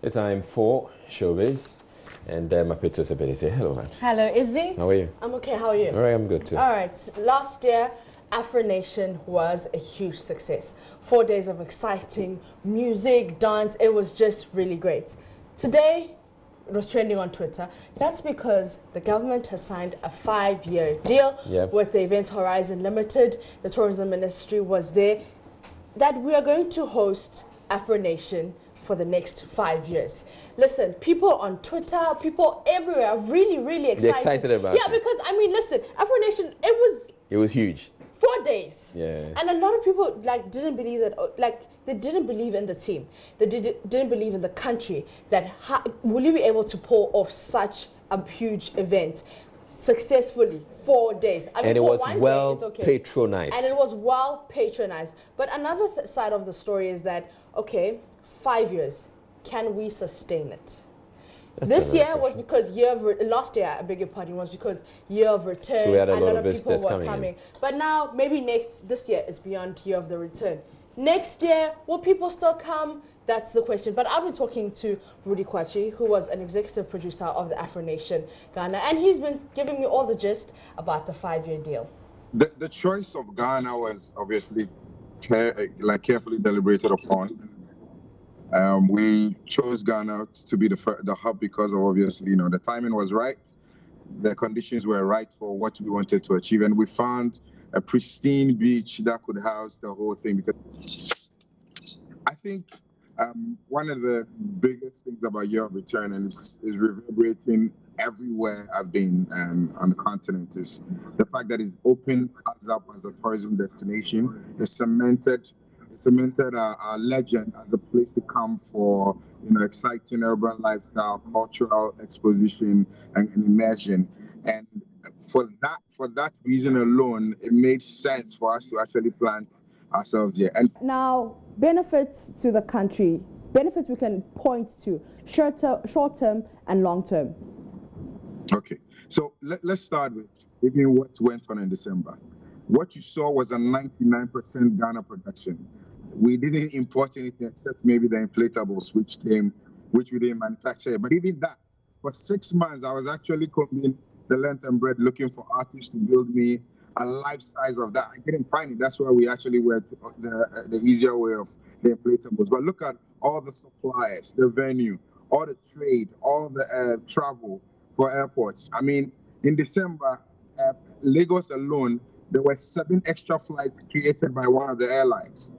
It's time for ShowBiz, and my picture is a bit. Say hello, Vibes. Hello, Izzy. How are you? I'm okay. How are you? All right, I'm good too. All right. Last year, Afro Nation was a huge success. 4 days of exciting music, dance. It was just really great. Today, it was trending on Twitter. That's because the government has signed a 5-year deal with the Event Horizon Limited. The tourism ministry was there. That we are going to host Afro Nation for the next 5 years. Listen, people on Twitter, people everywhere are really, really excited. They're excited about it. Yeah, because I mean, listen, Afro Nation, it was huge. 4 days. Yeah. And a lot of people didn't believe that, they didn't believe in the team. They didn't believe in the country. That will you be able to pull off such a huge event successfully? 4 days. I mean, and it was well patronized. And it was well patronized. But another side of the story is that, okay, 5 years, can we sustain it? This year was because last year, I beg your pardon, was because year of return. So we had a lot of people visitors were coming. But now, maybe this year is beyond year of the return. Next year, will people still come? That's the question. But I've been talking to Rudy Kwachi, who was an executive producer of the Afro Nation Ghana, and he's been giving me all the gist about the 5-year deal. The choice of Ghana was obviously carefully deliberated upon. We chose Ghana to be the hub because of obviously, the timing was right. The conditions were right for what we wanted to achieve. And we found a pristine beach that could house the whole thing. Because I think one of the biggest things about Year of Return, and is reverberating everywhere I've been on the continent, is the fact that it opened us up as a tourism destination. It cemented our legend as a place to come for exciting urban lifestyle, cultural exposition, and immersion. And for that reason alone, it made sense for us to actually plant ourselves here. And now, benefits to the country, benefits we can point to, short-term and long-term. Okay, so let's start with even what went on in December. What you saw was a 99% Ghana production. We didn't import anything except maybe the inflatables, which we didn't manufacture. But even that, for 6 months, I was actually combing the length and breadth looking for artists to build me a life size of that. I couldn't find it. That's why we actually went the easier way of the inflatables. But look at all the suppliers, the venue, all the trade, all the travel for airports. I mean, in December, Lagos alone, there were 7 extra flights created by one of the airlines.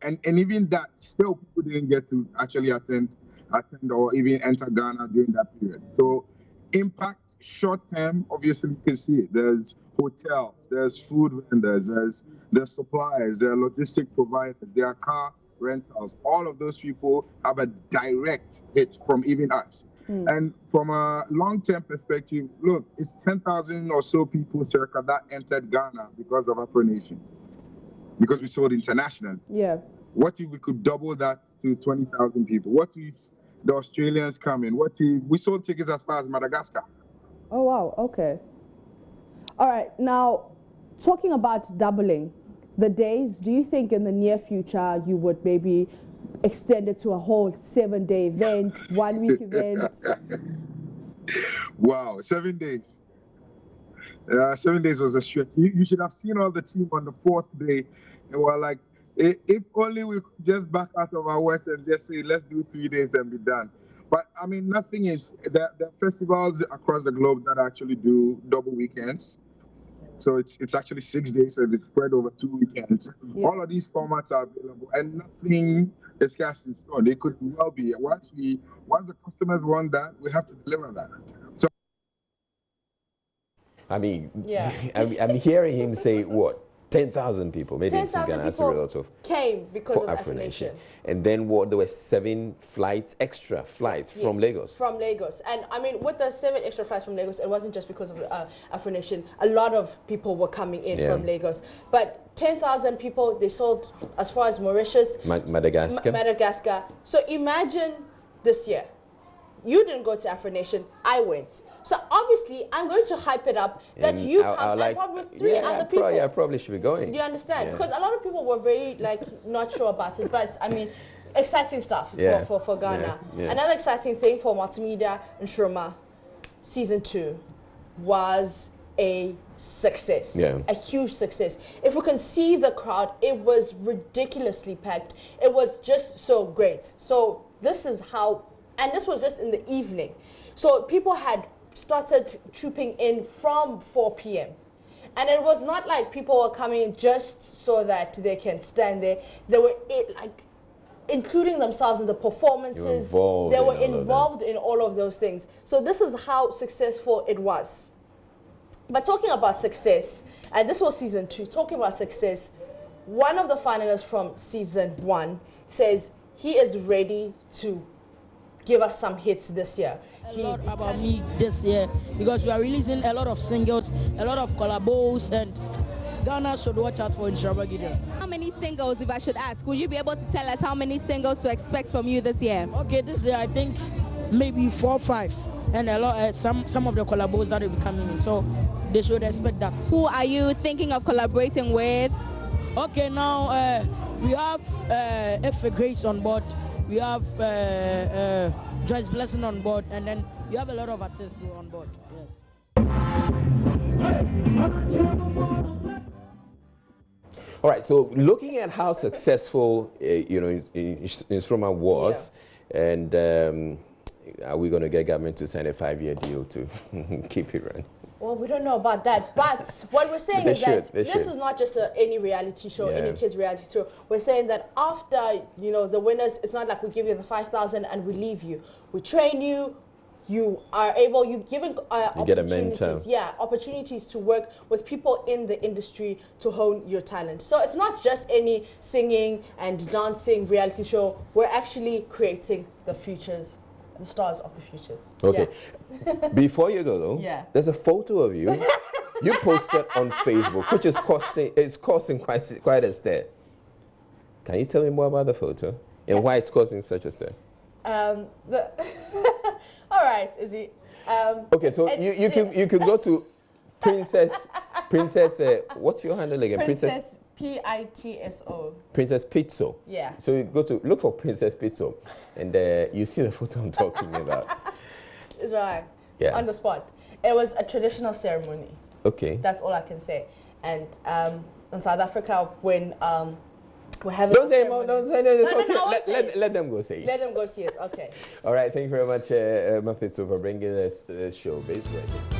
And even that, still people didn't get to actually attend or even enter Ghana during that period. So impact short term, obviously you can see it. There's hotels, there's food vendors, there's suppliers, there are logistic providers, there are car rentals. All of those people have a direct hit from even us. And from a long-term perspective, look, it's 10,000 or so people circa that entered Ghana because of Afro Nation. Because we sold internationally. Yeah. What if we could double that to 20,000 people? What if the Australians come in? What if we sold tickets as far as Madagascar? Oh, wow. Okay. All right. Now, talking about doubling the days, do you think in the near future you would maybe extend it to a whole 7-day event, 1-week event? Wow, 7 days. 7 days was a stretch. You should have seen all the team on the 4th day. They were like, if only we could just back out of our works and just say, let's do 3 days and be done. But I mean, nothing is, there are festivals across the globe that actually do double weekends. So it's actually 6 days and it's spread over 2 weekends. Yeah. All of these formats are available and nothing is cast in stone. They could well be. Once the customers want that, we have to deliver that. So I mean, yeah. I'm hearing him say what? 10,000 people made it to Ghana as a result of came because of Afro Nation. And then what? There were 7 extra flights from Lagos. From Lagos. And I mean, with the 7 extra flights from Lagos, it wasn't just because of Afro Nation. A lot of people were coming in from Lagos. But 10,000 people, they sold as far as Mauritius, Madagascar. So imagine this year. You didn't go to Afro Nation, I went. So obviously, I'm going to hype it up that and you come and probably 3 other people. I probably should be going. Do you understand? Because a lot of people were very not sure about it. But I mean, exciting stuff for Ghana. Yeah. Another exciting thing for Multimedia Nkrumah season 2 was a success, a huge success. If we can see the crowd, it was ridiculously packed. It was just so great. So this is how, and this was just in the evening. So people had started trooping in from 4 p.m. And it was not like people were coming just so that they can stand there. They were like including themselves in the performances. They were involved in all of those things. So this is how successful it was. But talking about success, and this was season 2, talking about success, one of the finalists from season 1 says he is ready to give us some hits this year. A lot about me this year, because we are releasing a lot of singles, a lot of collabos, and Ghana should watch out for Nkrumah Gideon. How many singles, if I should ask, would you be able to tell us how many singles to expect from you this year? Okay, this year I think maybe 4 or 5, and a lot some of the collabos that will be coming in, so they should expect that. Who are you thinking of collaborating with? Okay, now we have F.A. Grace on board, we have Joyce Blessing on board, and then we have a lot of artists on board. Yes. All right, so looking at how successful Nkrumah was, and are we going to get government to sign a 5-year deal to keep it running? Well, we don't know about that, but what we're saying is that this is not just any reality show, any kids reality show. We're saying that after, the winners, it's not like we give you the 5,000 and we leave you. We train you, you are able, you're given opportunities, opportunities to work with people in the industry to hone your talent. So it's not just any singing and dancing reality show. We're actually creating the futures, the stars of the futures. Okay. Yeah. Before you go though, there's a photo of you you posted on Facebook, which is causing quite a stir. Can you tell me more about the photo and why it's causing such a stir? All right, Izzy. Okay, so you can go to Princess. What's your handle again? Princess P-I-T-S-O. Princess Pizzo. Yeah. So you look for Princess Pizzo, and you see the photo I'm talking about. It's right. Yeah. On the spot. It was a traditional ceremony. Okay. That's all I can say. And in South Africa, when we're having don't say more. Don't say no. No, let them go see it. Let them go see it. Okay. All right. Thank you very much, Mapitso, for bringing us ShowBiz Radio.